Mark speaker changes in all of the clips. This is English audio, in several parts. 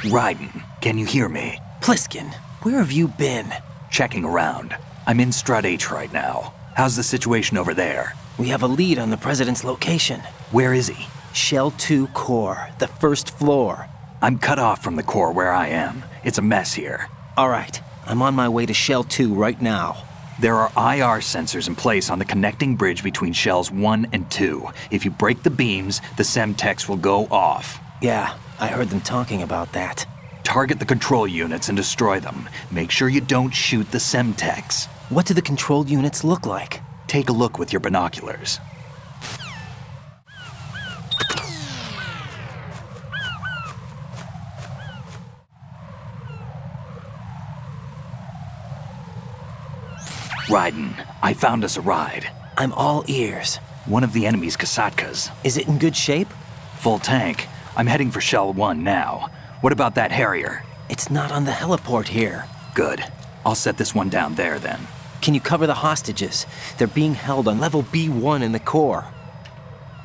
Speaker 1: Raiden, can you hear me?
Speaker 2: Pliskin, where have you been?
Speaker 1: Checking around. I'm in Strut H right now. How's the situation over there?
Speaker 2: We have a lead on the President's location.
Speaker 1: Where is he?
Speaker 2: Shell 2 core, the first floor.
Speaker 1: I'm cut off from the core where I am. It's a mess here.
Speaker 2: All right, I'm on my way to Shell 2 right now.
Speaker 1: There are IR sensors in place on the connecting bridge between Shells 1 and 2. If you break the beams, the Semtex will go off.
Speaker 2: Yeah, I heard them talking about that.
Speaker 1: Target the control units and destroy them. Make sure you don't shoot the Semtex.
Speaker 2: What do the control units look like?
Speaker 1: Take a look with your binoculars. Raiden, I found us a ride.
Speaker 2: I'm all ears.
Speaker 1: One of the enemy's Kasatkas.
Speaker 2: Is it in good shape?
Speaker 1: Full tank. I'm heading for Shell 1 now. What about that Harrier?
Speaker 2: It's not on the heliport here.
Speaker 1: Good. I'll set this one down there then.
Speaker 2: Can you cover the hostages? They're being held on level B1 in the core.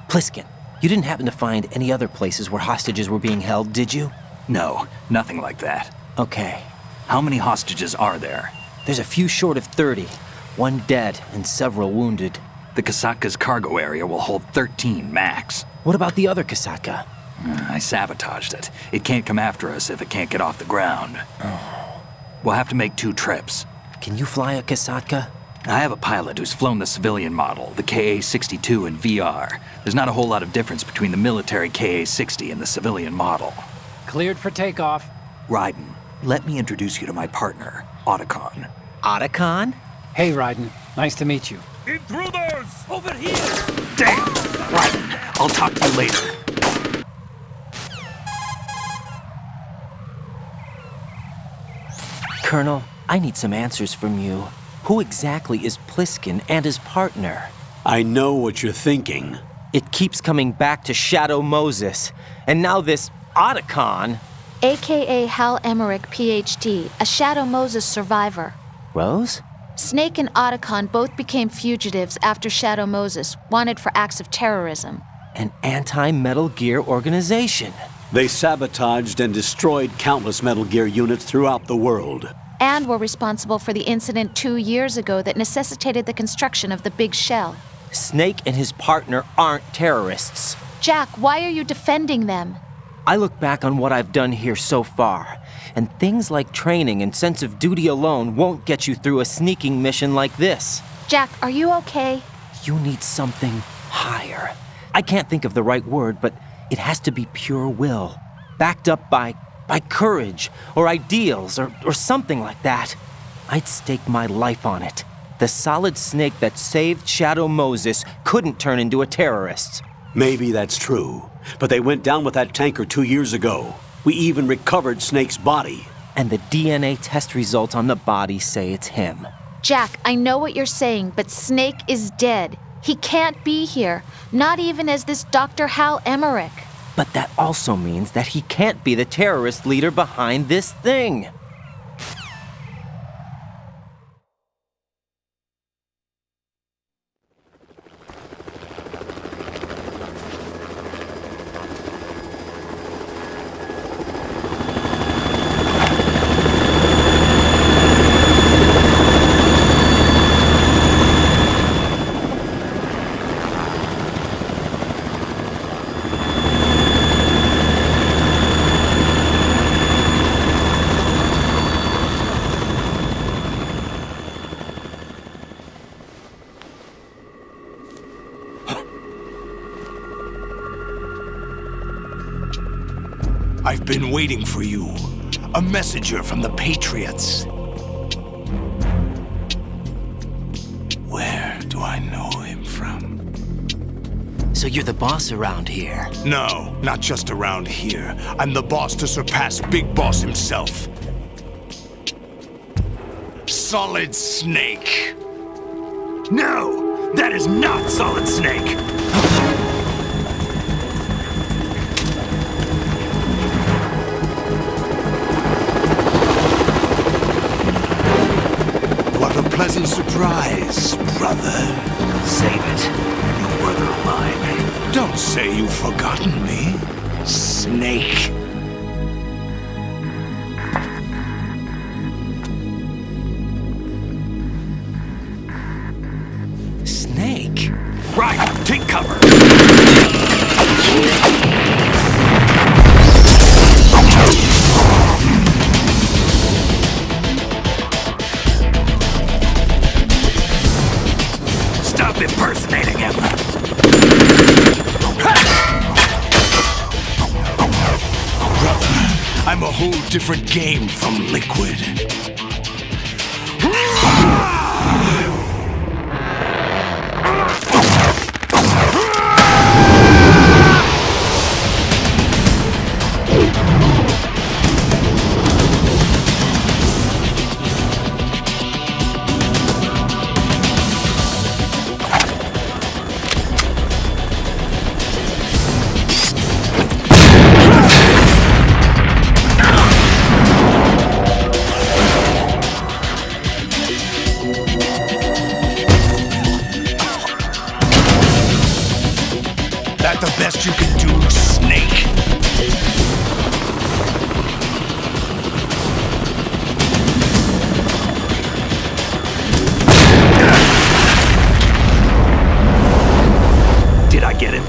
Speaker 2: Pliskin, you didn't happen to find any other places where hostages were being held, did you?
Speaker 1: No, nothing like that.
Speaker 2: Okay.
Speaker 1: How many hostages are there?
Speaker 2: There's a few short of 30. One dead and several wounded.
Speaker 1: The Kasatka's cargo area will hold 13 max.
Speaker 2: What about the other Kasatka?
Speaker 1: I sabotaged it. It can't come after us if it can't get off the ground. We'll have to make 2 trips.
Speaker 2: Can you fly a Kasatka?
Speaker 1: I have a pilot who's flown the civilian model, the KA-62 in VR. There's not a whole lot of difference between the military KA-60 and the civilian model.
Speaker 3: Cleared for takeoff.
Speaker 1: Raiden, let me introduce you to my partner, Otacon.
Speaker 2: Otacon?
Speaker 3: Hey, Raiden. Nice to meet you.
Speaker 4: Intruders!
Speaker 2: Over here!
Speaker 1: Damn! Raiden, I'll talk to you later.
Speaker 2: Colonel, I need some answers from you. Who exactly is Pliskin and his partner?
Speaker 5: I know what you're thinking.
Speaker 2: It keeps coming back to Shadow Moses. And now this Otacon.
Speaker 6: AKA Hal Emmerich, PhD, a Shadow Moses survivor.
Speaker 2: Rose?
Speaker 6: Snake and Otacon both became fugitives after Shadow Moses, wanted for acts of terrorism.
Speaker 2: An anti-Metal Gear organization.
Speaker 5: They sabotaged and destroyed countless Metal Gear units throughout the world.
Speaker 6: And were responsible for the incident 2 years ago that necessitated the construction of the Big Shell.
Speaker 2: Snake and his partner aren't terrorists.
Speaker 6: Jack, why are you defending them?
Speaker 2: I look back on what I've done here so far, and things like training and sense of duty alone won't get you through a sneaking mission like this.
Speaker 6: Jack, are you okay?
Speaker 2: You need something higher. I can't think of the right word, but it has to be pure will, backed up by courage, or ideals, or something like that. I'd stake my life on it. The solid Snake that saved Shadow Moses couldn't turn into a terrorist.
Speaker 5: Maybe that's true, but they went down with that tanker 2 years ago. We even recovered Snake's body.
Speaker 2: And the DNA test results on the body say it's him.
Speaker 6: Jack, I know what you're saying, but Snake is dead. He can't be here, not even as this Dr. Hal Emmerich.
Speaker 2: But that also means that he can't be the terrorist leader behind this thing.
Speaker 4: I've been waiting for you. A messenger from the Patriots. Where do I know him from?
Speaker 2: So you're the boss around here?
Speaker 4: No, not just around here. I'm the boss to surpass Big Boss himself. Solid Snake. No, that is not Solid Snake. What a pleasant surprise, brother.
Speaker 1: Save it. You're no brother of mine.
Speaker 4: Don't say you've forgotten me, Snake. I'm a whole different game from Liquid. That the best you can do, Snake?
Speaker 1: Did I get it?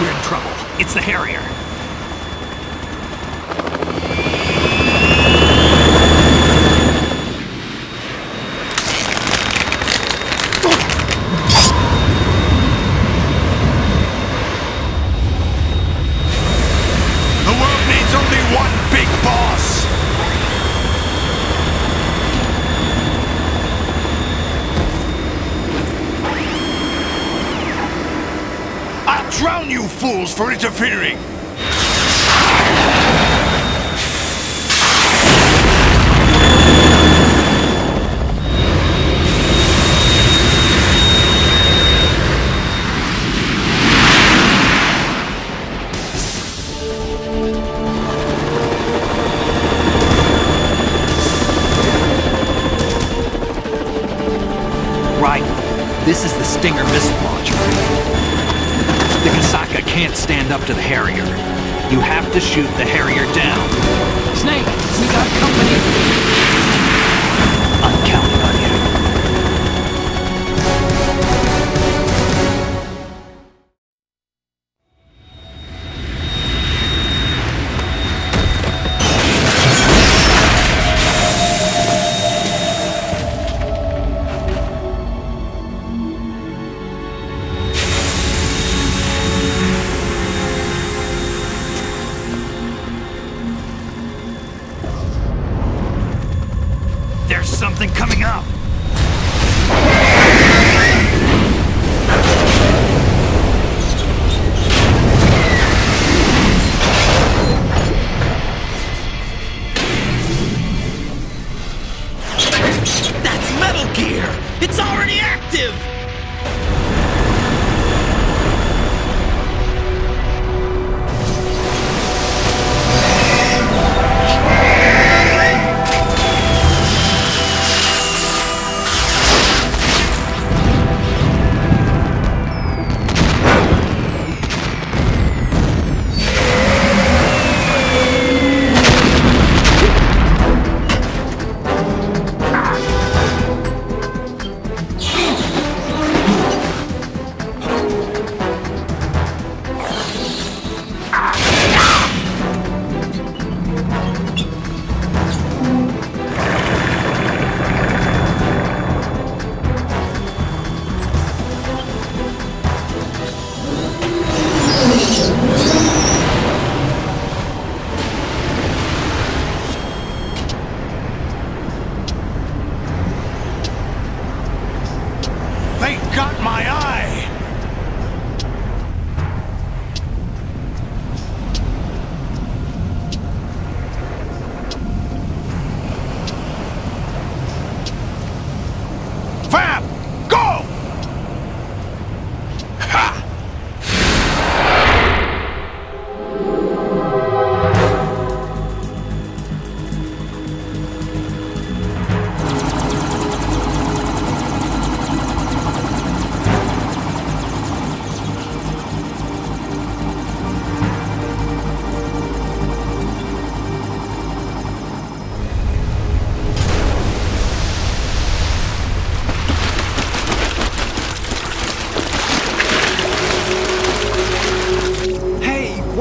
Speaker 1: We're in trouble. It's the Harrier.
Speaker 4: The world needs only one big boss! I'll drown you fools for interfering!
Speaker 1: Right. This is the Stinger missile launcher. The Kasaka can't stand up to the Harrier. You have to shoot the Harrier down.
Speaker 3: Snake, we got company.
Speaker 1: I'm counting on you. There's something coming up!
Speaker 2: That's Metal Gear! It's already active!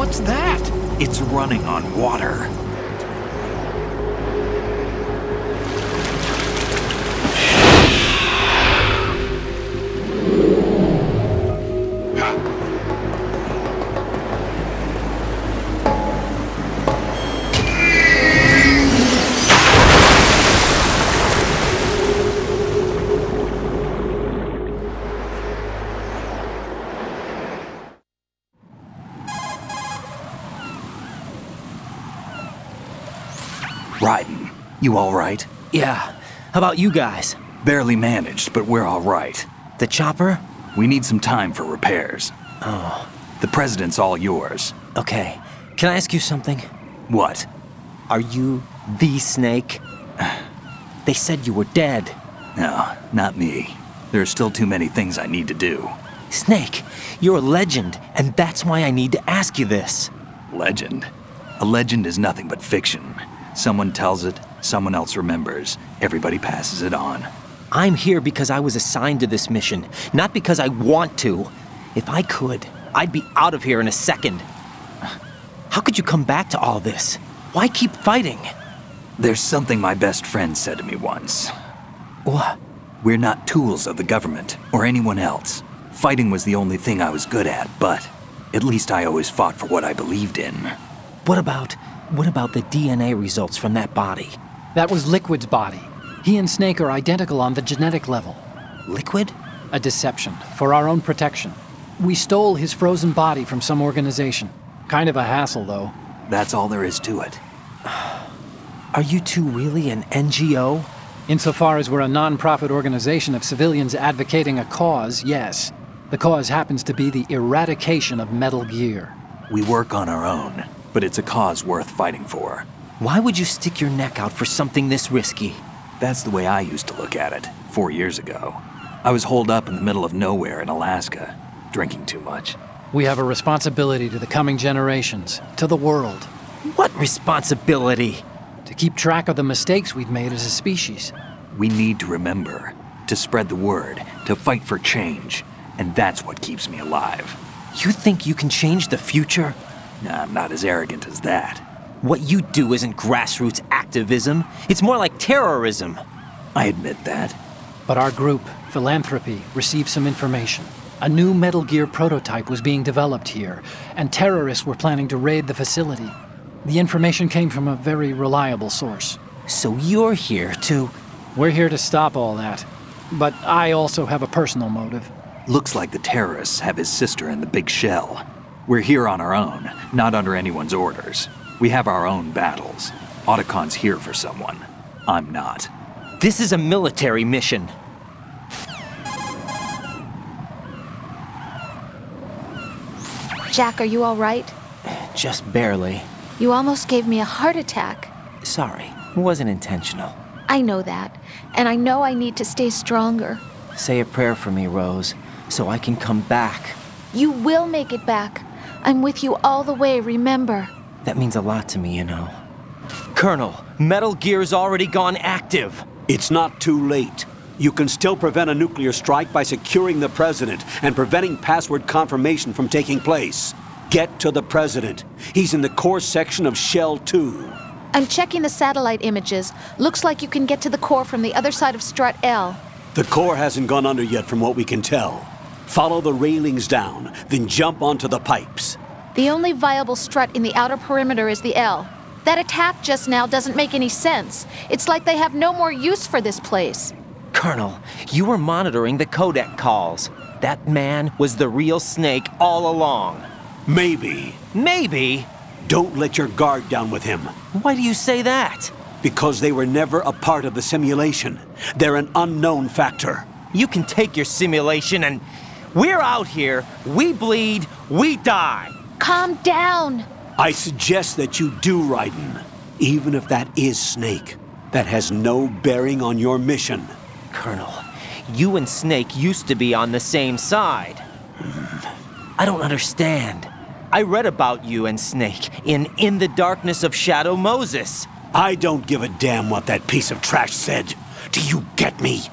Speaker 3: What's that?
Speaker 1: It's running on water. Raiden, you all right?
Speaker 2: Yeah. How about you guys?
Speaker 1: Barely managed, but we're all right.
Speaker 2: The chopper?
Speaker 1: We need some time for repairs.
Speaker 2: Oh.
Speaker 1: The president's all yours.
Speaker 2: Okay. Can I ask you something?
Speaker 1: What?
Speaker 2: Are you the Snake? They said you were dead.
Speaker 1: No, not me. There are still too many things I need to do.
Speaker 2: Snake, you're a legend, and that's why I need to ask you this.
Speaker 1: Legend? A legend is nothing but fiction. Someone tells it, someone else remembers. Everybody passes it on.
Speaker 2: I'm here because I was assigned to this mission, not because I want to. If I could, I'd be out of here in a second. How could you come back to all this? Why keep fighting?
Speaker 1: There's something my best friend said to me once.
Speaker 2: What?
Speaker 1: We're not tools of the government or anyone else. Fighting was the only thing I was good at, but at least I always fought for what I believed in.
Speaker 2: What about the DNA results from that body?
Speaker 3: That was Liquid's body. He and Snake are identical on the genetic level.
Speaker 2: Liquid?
Speaker 3: A deception, for our own protection. We stole his frozen body from some organization. Kind of a hassle, though.
Speaker 1: That's all there is to it.
Speaker 2: Are you two really an NGO?
Speaker 3: Insofar as we're a non-profit organization of civilians advocating a cause, yes. The cause happens to be the eradication of Metal Gear.
Speaker 1: We work on our own, but it's a cause worth fighting for.
Speaker 2: Why would you stick your neck out for something this risky?
Speaker 1: That's the way I used to look at it, 4 years ago. I was holed up in the middle of nowhere in Alaska, drinking too much.
Speaker 3: We have a responsibility to the coming generations, to the world.
Speaker 2: What responsibility?
Speaker 3: To keep track of the mistakes we've made as a species.
Speaker 1: We need to remember, to spread the word, to fight for change, and that's what keeps me alive.
Speaker 2: You think you can change the future?
Speaker 1: Nah, I'm not as arrogant as that.
Speaker 2: What you do isn't grassroots activism. It's more like terrorism.
Speaker 1: I admit that.
Speaker 3: But our group, Philanthropy, received some information. A new Metal Gear prototype was being developed here, and terrorists were planning to raid the facility. The information came from a very reliable source.
Speaker 2: So you're here to...
Speaker 3: We're here to stop all that. But I also have a personal motive.
Speaker 1: Looks like the terrorists have his sister in the big shell. We're here on our own, not under anyone's orders. We have our own battles. Otacon's here for someone. I'm not.
Speaker 2: This is a military mission.
Speaker 6: Jack, are you all right?
Speaker 2: Just barely.
Speaker 6: You almost gave me a heart attack.
Speaker 2: Sorry, it wasn't intentional.
Speaker 6: I know that, and I know I need to stay stronger.
Speaker 2: Say a prayer for me, Rose, so I can come back.
Speaker 6: You will make it back. I'm with you all the way, remember?
Speaker 2: That means a lot to me, you know. Colonel, Metal Gear's already gone active.
Speaker 5: It's not too late. You can still prevent a nuclear strike by securing the president and preventing password confirmation from taking place. Get to the president. He's in the core section of Shell 2.
Speaker 6: I'm checking the satellite images. Looks like you can get to the core from the other side of Strut L.
Speaker 5: The core hasn't gone under yet from what we can tell. Follow the railings down, then jump onto the pipes.
Speaker 6: The only viable strut in the outer perimeter is the L. That attack just now doesn't make any sense. It's like they have no more use for this place.
Speaker 2: Colonel, you were monitoring the codec calls. That man was the real Snake all along.
Speaker 5: Maybe.
Speaker 2: Maybe?
Speaker 5: Don't let your guard down with him.
Speaker 2: Why do you say that?
Speaker 5: Because they were never a part of the simulation. They're an unknown factor.
Speaker 2: You can take your simulation and... We're out here, we bleed, we die.
Speaker 6: Calm down.
Speaker 5: I suggest that you do, Raiden. Even if that is Snake. That has no bearing on your mission.
Speaker 2: Colonel, you and Snake used to be on the same side. I don't understand. I read about you and Snake in the Darkness of Shadow Moses.
Speaker 5: I don't give a damn what that piece of trash said. Do you get me?